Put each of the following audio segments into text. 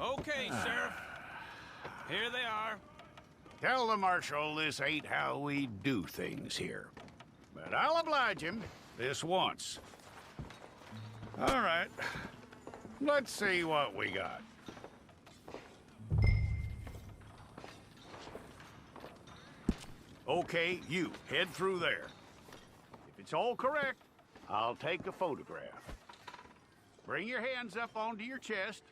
Okay, Sheriff. Here they are. Tell the Marshal this ain't how we do things here. But I'll oblige him this once. All right. Let's see what we got. Okay, you, head through there. If it's all correct, I'll take a photograph. Bring your hands up onto your chest.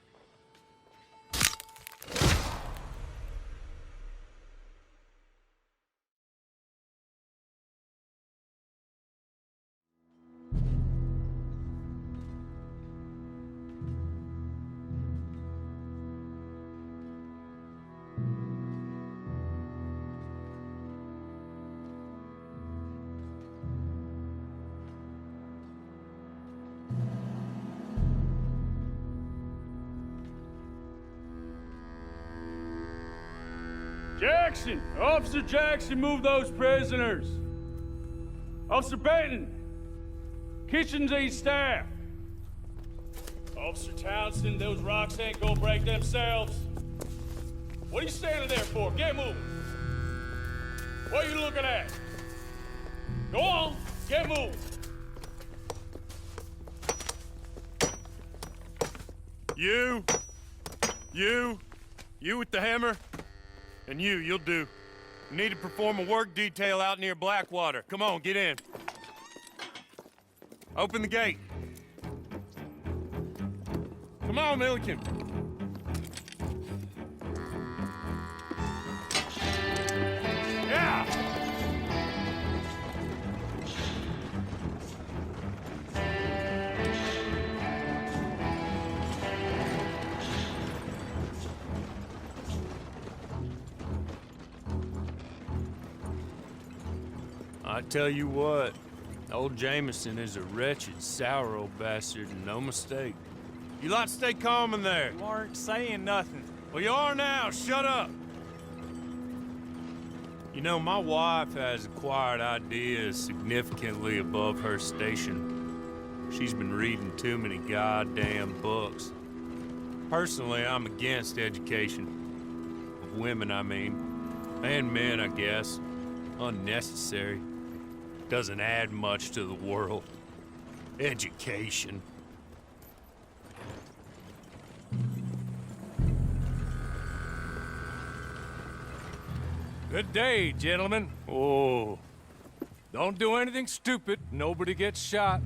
Jackson! Officer Jackson, move those prisoners! Officer Benton! Kitchens aid staff! Officer Townsend, those rocks ain't gonna break themselves. What are you standing there for? Get moving! What are you looking at? Go on, get moving! You with the hammer? And you'll do. You need to perform a work detail out near Blackwater. Come on, get in. Open the gate. Come on, Milliken. Yeah! I tell you what, old Jameson is a wretched, sour old bastard, and no mistake. You lot stay calm in there. You aren't saying nothing. Well, you are now. Shut up. You know, my wife has acquired ideas significantly above her station. She's been reading too many goddamn books. Personally, I'm against education. Of women, I mean. And men, I guess. Unnecessary. Doesn't add much to the world. Education. Good day, gentlemen. Oh. Don't do anything stupid. Nobody gets shot.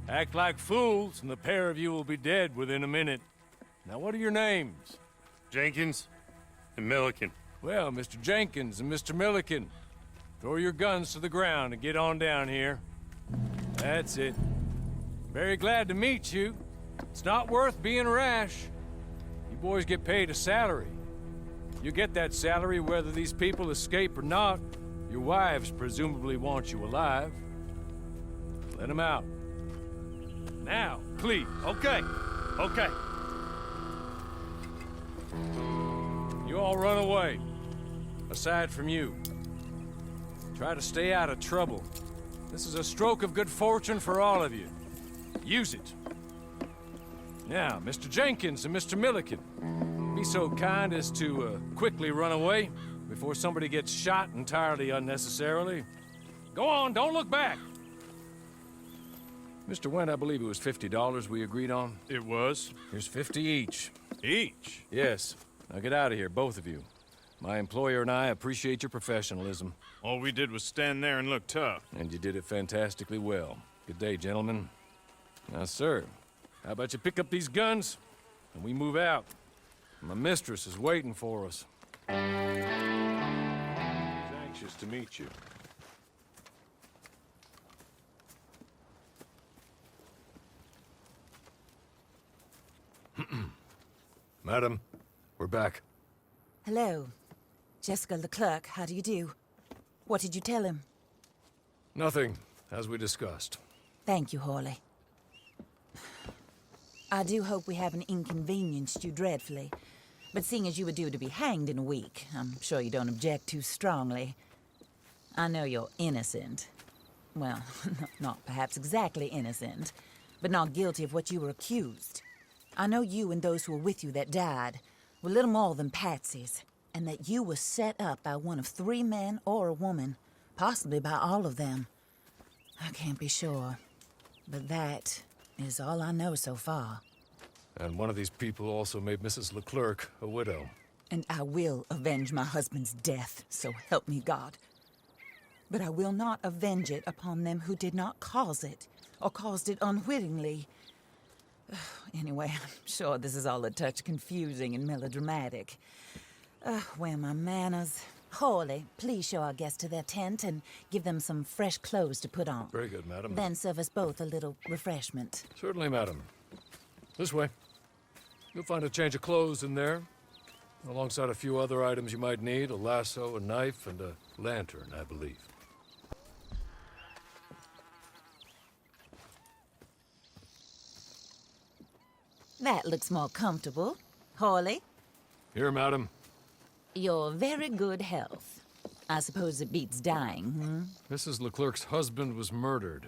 Act like fools, and the pair of you will be dead within a minute. Now, what are your names? Jenkins and Milliken. Well, Mr. Jenkins and Mr. Milliken, throw your guns to the ground and get on down here. That's it. Very glad to meet you. It's not worth being rash. You boys get paid a salary. You get that salary whether these people escape or not. Your wives presumably want you alive. Let them out. Now, please. Okay. You all run away. Aside from you. Try to stay out of trouble. This is a stroke of good fortune for all of you. Use it. Now, Mr. Jenkins and Mr. Milliken, be so kind as to quickly run away before somebody gets shot entirely unnecessarily. Go on, don't look back. Mr. Wendt, I believe it was $50 we agreed on. It was. Here's 50 each. Each? Yes. Now get out of here, both of you. My employer and I appreciate your professionalism. All we did was stand there and look tough. And you did it fantastically well. Good day, gentlemen. Now, sir, how about you pick up these guns, and we move out? My mistress is waiting for us. He's anxious to meet you. Madam, we're back. Hello. Jessica Leclerc, how do you do? What did you tell him? Nothing, as we discussed. Thank you, Hawley. I do hope we haven't inconvenienced you dreadfully. But seeing as you were due to be hanged in a week, I'm sure you don't object too strongly. I know you're innocent. Well, not perhaps exactly innocent, but not guilty of what you were accused. I know you and those who were with you that died were little more than patsies, and that you were set up by one of 3 men or a woman, possibly by all of them. I can't be sure, but that is all I know so far. And one of these people also made Mrs. Leclerc a widow. And I will avenge my husband's death, so help me God. But I will not avenge it upon them who did not cause it, or caused it unwittingly. Anyway, I'm sure this is all a touch confusing and melodramatic. Where are my manners? Hawley, please show our guests to their tent and give them some fresh clothes to put on. Very good, madam. Then serve us both a little refreshment. Certainly, madam. This way. You'll find a change of clothes in there, alongside a few other items you might need, a lasso, a knife, and a lantern, I believe. That looks more comfortable. Hawley, Here, madam. your very good health. I suppose it beats dying, Mrs. Leclerc's husband was murdered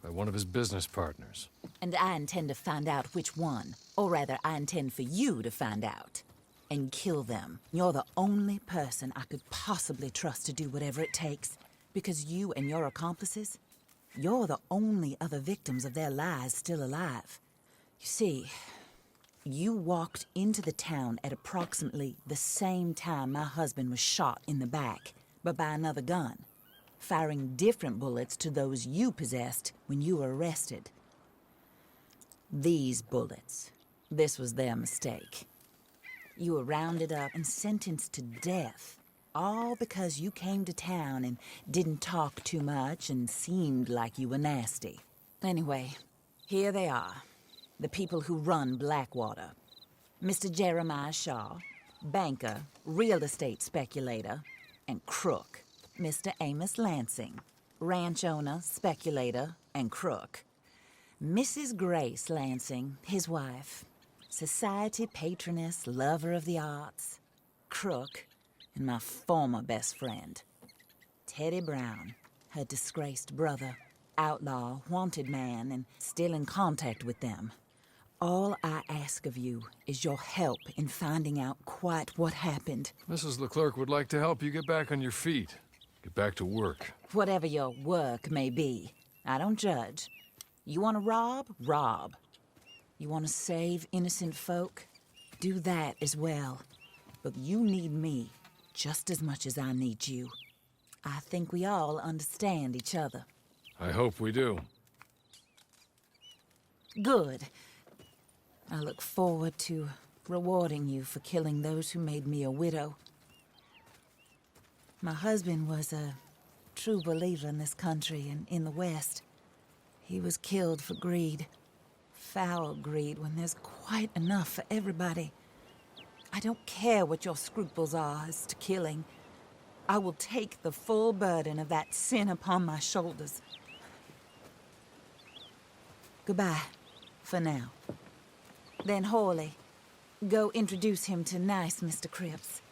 by one of his business partners. And I intend to find out which one. Or rather, I intend for you to find out. And kill them. You're the only person I could possibly trust to do whatever it takes. Because you and your accomplices, you're the only other victims of their lies still alive. You see, you walked into the town at approximately the same time my husband was shot in the back, but by another gun, firing different bullets to those you possessed when you were arrested. These bullets, this was their mistake. You were rounded up and sentenced to death, all because you came to town and didn't talk too much and seemed like you were nasty. Anyway, here they are, the people who run Blackwater. Mr. Jeremiah Shaw, banker, real estate speculator, and crook. Mr. Amos Lansing, ranch owner, speculator, and crook. Mrs. Grace Lansing, his wife, society patroness, lover of the arts, crook, and my former best friend. Teddy Brown, her disgraced brother, outlaw, wanted man, and still in contact with them. All I ask of you is your help in finding out quite what happened. Mrs. Leclerc would like to help you get back on your feet. Get back to work. Whatever your work may be, I don't judge. You want to rob? Rob. You want to save innocent folk? Do that as well. But you need me just as much as I need you. I think we all understand each other. I hope we do. Good. I look forward to rewarding you for killing those who made me a widow. My husband was a true believer in this country and in the West. He was killed for greed. Foul greed when there's quite enough for everybody. I don't care what your scruples are as to killing. I will take the full burden of that sin upon my shoulders. Goodbye, for now. Then Hawley, go introduce him to nice Mr. Cripps.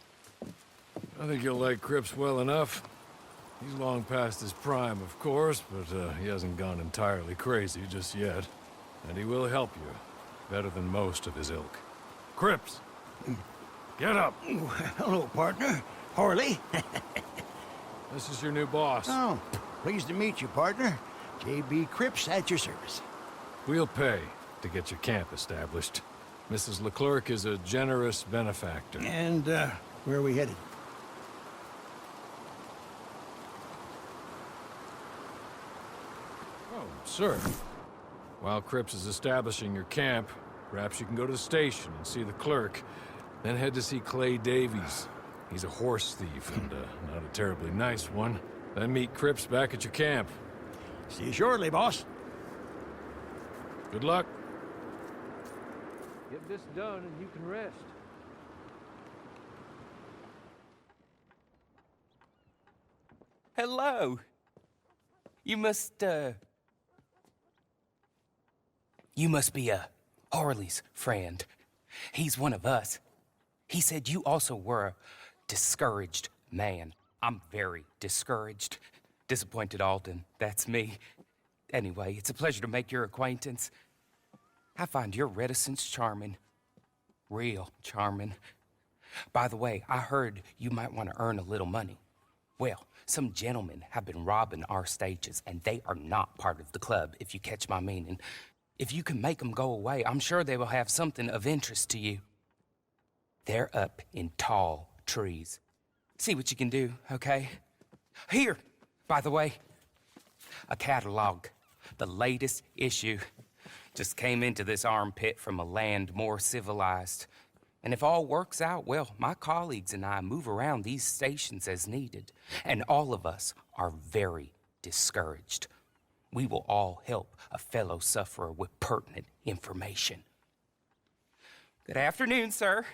I think you'll like Cripps well enough. He's long past his prime, of course, but he hasn't gone entirely crazy just yet. And he will help you, better than most of his ilk. Cripps! Get up! Hello, partner. Harley. This is your new boss. Oh, pleased to meet you, partner. J.B. Cripps at your service. We'll pay to get your camp established. Mrs. Leclerc is a generous benefactor. And, where are we headed? Oh, sir. While Cripps is establishing your camp, perhaps you can go to the station and see the clerk, then head to see Clay Davies. He's a horse thief, and not a terribly nice one. Then meet Cripps back at your camp. See you shortly, boss. Good luck. Get this done and you can rest. Hello. You must be Harley's friend. He's one of us. He said you also were a discouraged man. I'm very discouraged. Disappointed Alden, that's me. Anyway, it's a pleasure to make your acquaintance. I find your reticence charming. Real charming. By the way, I heard you might want to earn a little money. Well, some gentlemen have been robbing our stages, and they are not part of the club, if you catch my meaning. If you can make them go away, I'm sure they will have something of interest to you. They're up in tall trees. See what you can do, okay? Here, by the way, a catalog. The latest issue. Just came into this armpit from a land more civilized. And if all works out, well, my colleagues and I move around these stations as needed. And all of us are very discouraged. We will all help a fellow sufferer with pertinent information. Good afternoon, sir.